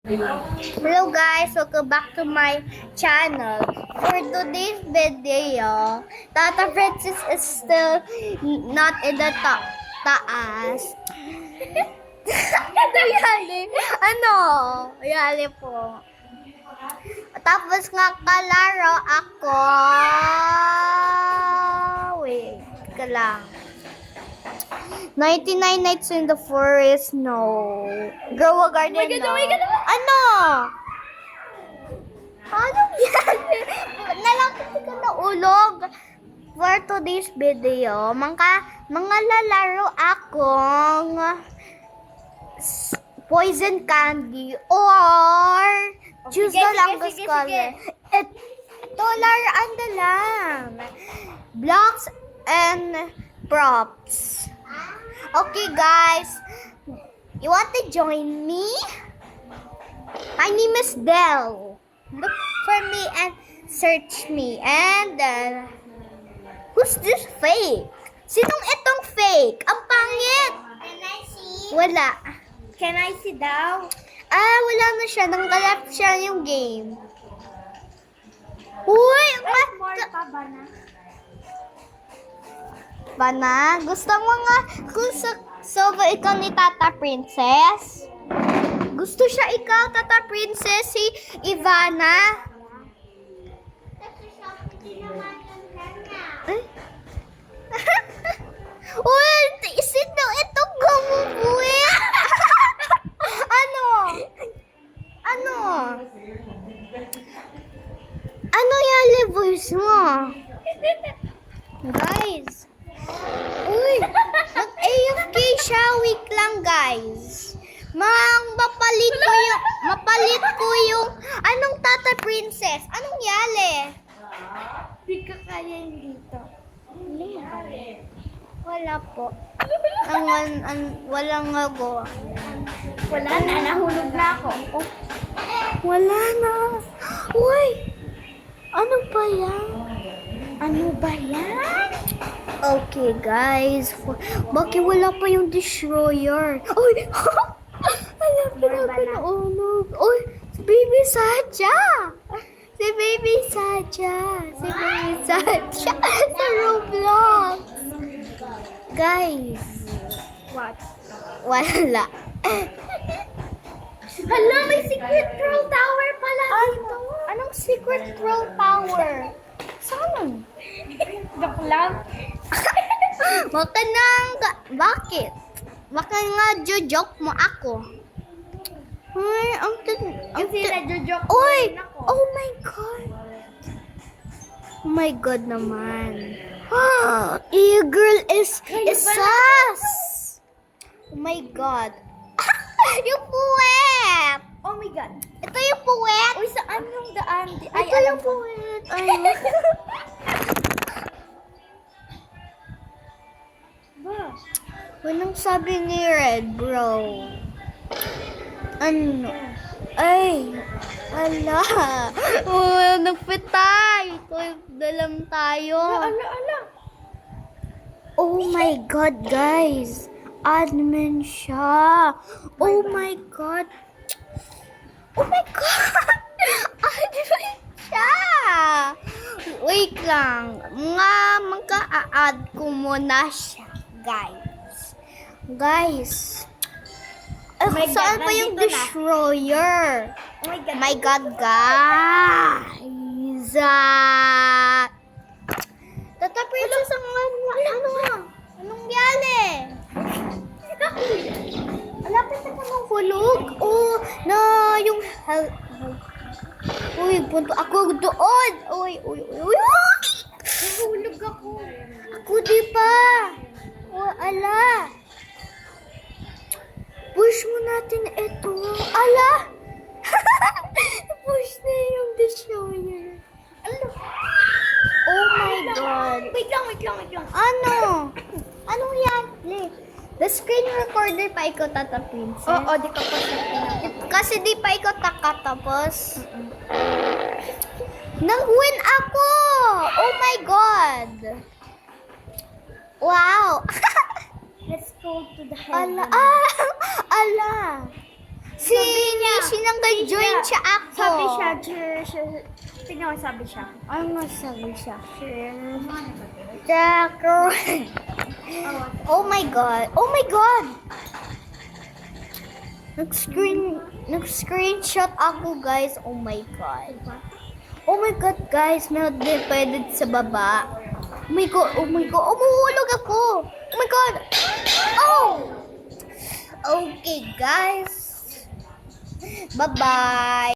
Hello guys, welcome back to my channel. For today's video, Tata Francis is still not in the taas. Yali. Ano? Yali po. Tapos nga kalaro ako. Wait, ka lang. 99 Nights in the Forest, no. Grow a Garden, no. Ano? Ano yan? Nalapit ka na ulog. For today's video, mga lalaro akong poison candy or choose the longest color. Ito, laruan na lang. Blocks and props. Okay guys, you want to join me? My name is Del. Look for me and search me. And who's this fake? Sinong itong fake? Ang pangit. Can I see? Wala. Can I see daw? Wala na siya. Nanggalap siya yung game. Uy! More pa ba na? Bana, gusto mo nga kung ba ikaw ni Tata Princess? Gusto siya ikaw, Tata Princess, si Ivana? Kasi siya, hindi naman yung kanya. Eh? Uy, sino itong gumubuwi? Ano? Ano? Ano yung voice mo? Guys. Uy, nag-AFK siya. Wait lang, guys. Mapalit ko yung, anong Tata Princess? Anong yale? Hindi ka kaya dito. Wala po. Walang gago. Wala na, nahulog na ako. Oh, wala na. Uy, ano ba yan? Ano ba yan? Okay, guys. Bakit wala pa yung destroyer? Uy! Alam ko na pinaunog. Uy! Si Baby Sacha! Si Baby Sacha! Si Baby Sacha! Sa Roblox! Guys! What? Wala. Hala, may secret troll tower pala dito. Anong secret troll power? Saan? Joke lang. Baka bakit? Baka nga joke mo ako. Ay, Kasi na-joke Uy! ako. Oh my God! Oh my God naman. Your girl is sus! Oh my God. Yung puwet! Oh my God. Ito yung puwet! Uy, saan yung daan? Ay, Ito alam yung ko. puwet! Ay. Ba? Anong sabi ni Red, bro? Ano? Ay! Ala! Oh, nagpitay! Dalam tayo. Ala. Oh my God, guys! Admin siya! Oh my God! Oh my God! Admin siya! Wait lang. Magka-add ko muna siya, guys. Guys! Oh my Saan God, pa yung nandito na. destroyer? Oh my God. My God, guys! Tata Princess, anong yale? Alapit na ka ng hulog. Oh, na yung Uy, punto ako doon. Uy. Nahulog ako. Ako di pa. Oh, ala. Push mo natin ito. Ala. Push na yung destroyer. Ala. Oh my God. Wait lang. Ano? Anong yan? The screen recorder pa ikaw, Tata Princess? Oo, di ka pa Kasi di pa ikaw takatapos. Nag-win ako! Oh my God! Wow! Let's go to the Ala! heaven. Ala! Si Nishi nang nag-join siya ako. Sabi siya, tingnan mo, sabi siya. Ano nga sabi siya? Jaco. Oh my God. Oh my God. Nag-screenshot ako, guys. Oh my God. Oh my God, guys. May dependent sa baba. Oh my God. Oh my God. Umuhulog ako. Oh my God. Oh. Okay, guys. Bye-bye.